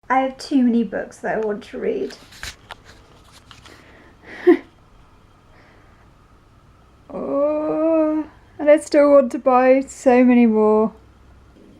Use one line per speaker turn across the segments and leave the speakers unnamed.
I have too many books that I want to read. Oh, and I still want to buy so many more.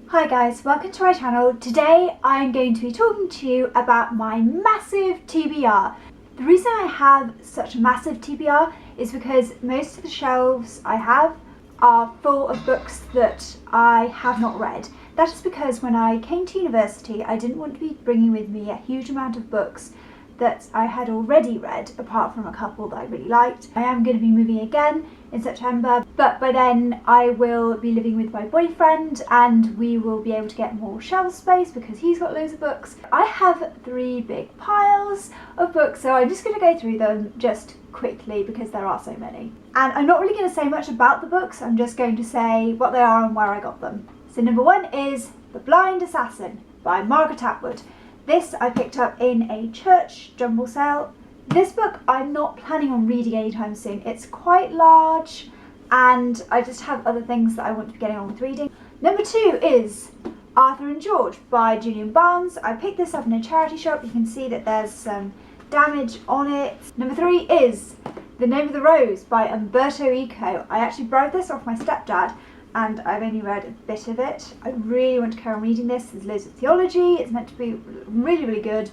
Hi guys, welcome to my channel. Today I'm going to be talking to you about my massive TBR. The reason I have such a massive TBR is because most of the shelves I have are full of books that I have not read. That is because when I came to university I didn't want to be bringing with me a huge amount of books that I had already read, apart from a couple that I really liked. I am going to be moving again in September, but by then I will be living with my boyfriend and we will be able to get more shelf space because he's got loads of books. I have 3 big piles of books, so I'm just going to go through them just quickly because there are so many. And I'm not really going to say much about the books, I'm just going to say what they are and where I got them. So number 1 is The Blind Assassin by Margaret Atwood. This I picked up in a church jumble sale. This book I'm not planning on reading anytime soon. It's quite large and I just have other things that I want to be getting on with reading. Number 2 is Arthur and George by Julian Barnes. I picked this up in a charity shop. You can see that there's some damage on it. Number 3 is The Name of the Rose by Umberto Eco. I actually borrowed this off my stepdad and I've only read a bit of it. I really want to carry on reading this. There's loads of theology. It's meant to be really, really good.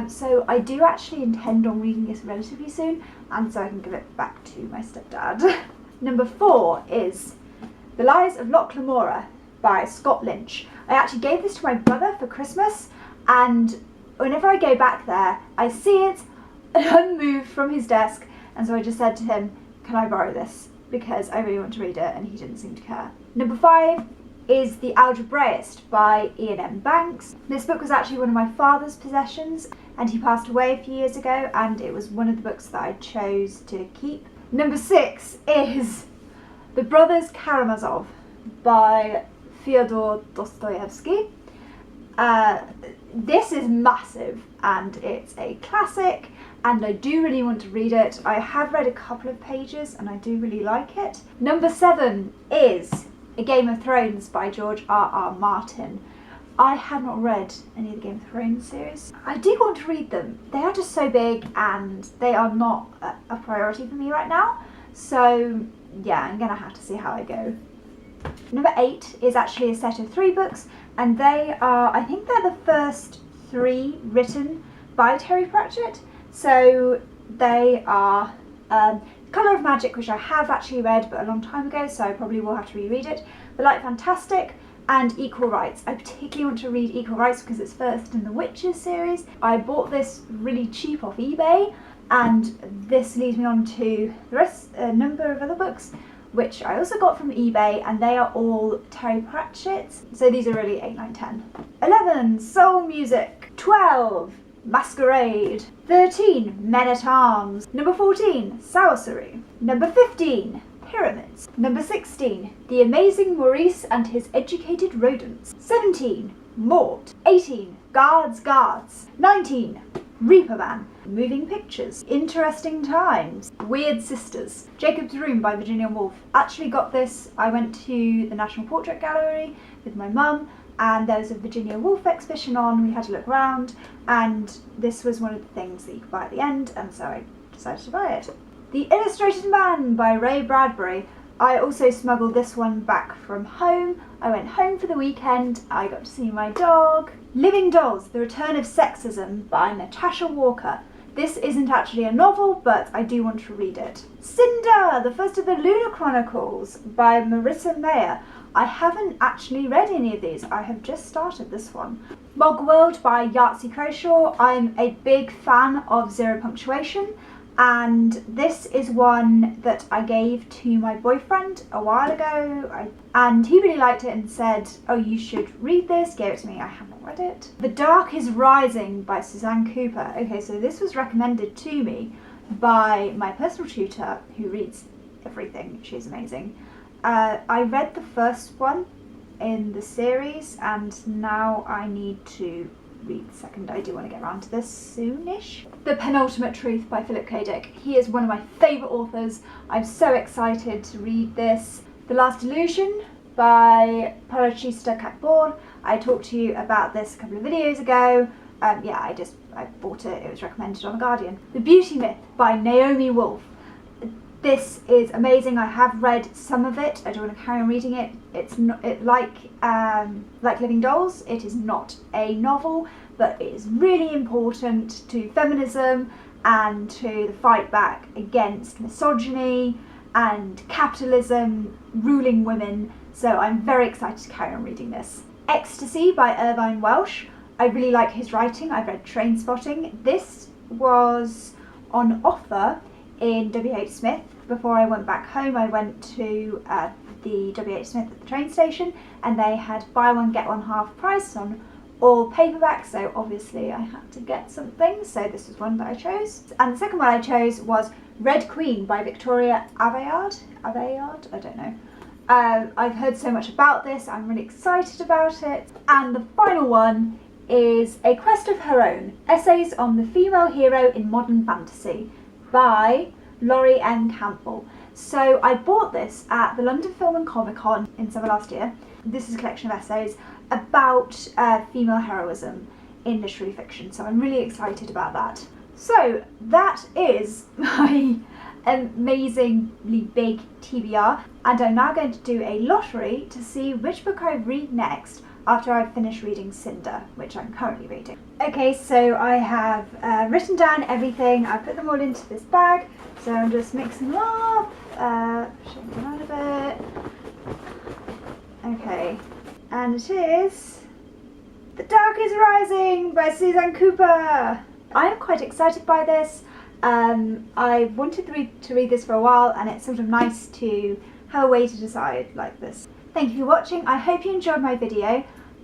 So I do actually intend on reading this relatively soon, and so I can give it back to my stepdad. Number 4 is The Lies of Loch Lamora by Scott Lynch. I actually gave this to my brother for Christmas, and whenever I go back there, I see it unmoved from his desk, and so I just said to him, can I borrow this? Because I really want to read it, and he didn't seem to care. Number 5 is The Algebraist by Iain M. Banks. This book was actually one of my father's possessions, and he passed away a few years ago, and it was one of the books that I chose to keep. Number 6 is The Brothers Karamazov by Fyodor Dostoevsky. This is massive and it's a classic and I do really want to read it. I have read a couple of pages and I do really like it. Number 7 is A Game of Thrones by George R.R. Martin. I have not read any of the Game of Thrones series. I do want to read them. They are just so big and they are not a priority for me right now. So yeah, I'm gonna have to see how I go. Number 8 is actually a set of 3 books, and they are, I think they're the first 3 written by Terry Pratchett. So they are Colour of Magic, which I have actually read but a long time ago, so I probably will have to reread it. The Light Fantastic and Equal Rights. I particularly want to read Equal Rights because it's first in the Witcher series. I bought this really cheap off eBay, and this leads me on to the rest, a number of other books which I also got from eBay, and they are all Terry Pratchett. So these are really 8, 9, 10. 11, Soul Music. 12, Masquerade. 13, Men at Arms. Number 14, Sorcery. Number 15, Pyramids. Number 16, The Amazing Maurice and His Educated Rodents. 17, Mort. 18, Guards. 19, Reaperman. Moving Pictures. Interesting Times. Weird Sisters. Jacob's Room by Virginia Woolf. Actually got this, I went to the National Portrait Gallery with my mum and there was a Virginia Woolf exhibition on, we had to look around, and this was one of the things that you could buy at the end, and so I decided to buy it. The Illustrated Man by Ray Bradbury. I also smuggled this one back from home. I went home for the weekend, I got to see my dog. Living Dolls, The Return of Sexism by Natasha Walker. This isn't actually a novel, but I do want to read it. Cinder, the First of the Lunar Chronicles by Marissa Mayer. I haven't actually read any of these, I have just started this one. Bog World by Yahtzee Croshaw. I'm a big fan of Zero Punctuation, and this is one that I gave to my boyfriend a while ago, and he really liked it and said, oh, you should read this, gave it to me. I have not read it. The Dark is Rising by Suzanne Cooper. Okay, so this was recommended to me by my personal tutor who reads everything. She's amazing. I read the first one in the series and now I need to read the second. I do want to get around to this soonish. The Penultimate Truth by Philip K. Dick. He is one of my favourite authors. I'm so excited to read this. The Last Illusion by Parachista Kakbor. I talked to you about this a couple of videos ago. yeah, I bought it. It was recommended on The Guardian. The Beauty Myth by Naomi Wolf. This is amazing. I have read some of it. I don't want to carry on reading it. It's not like Living Dolls. It is not a novel, but it is really important to feminism and to the fight back against misogyny and capitalism ruling women. So I'm very excited to carry on reading this. Ecstasy by Irvine Welsh. I really like his writing. I've read Trainspotting. This was on offer in WH Smith. Before I went back home, I went to the WH Smith at the train station, and they had buy one get one half price on all paperbacks, so obviously I had to get something, so this was one that I chose. And the second one I chose was Red Queen by Victoria Aveyard? I don't know. I've heard so much about this, I'm really excited about it. And the final one is A Quest of Her Own, Essays on the Female Hero in Modern Fantasy by Laurie M. Campbell. So I bought this at the London Film and Comic Con in summer last year. This is a collection of essays about female heroism in literary fiction, so I'm really excited about that. So that is my amazingly big TBR, and I'm now going to do a lottery to see which book I read next after I've finished reading Cinder, which I'm currently reading. Okay, so I have written down everything. I put them all into this bag, so I'm just mixing them up, shaking them out a bit. Okay, and it is The Dark is Rising by Suzanne Cooper. I am quite excited by this. I wanted to read this for a while, and it's sort of nice to have a way to decide like this. Thank you for watching. I hope you enjoyed my video.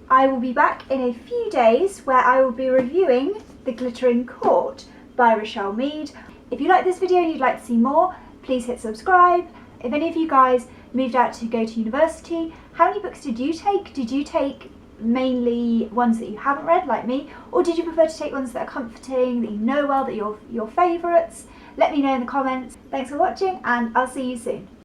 I will be back in a few days where I will be reviewing The Glittering Court by Rochelle Mead. If you like this video and you'd like to see more, please hit subscribe. If any of you guys moved out to go to university, how many books did you take? Did you take mainly ones that you haven't read like me, or did you prefer to take ones that are comforting, that you know well, that are your favourites? Let me know in the comments. Thanks for watching, and I'll see you soon.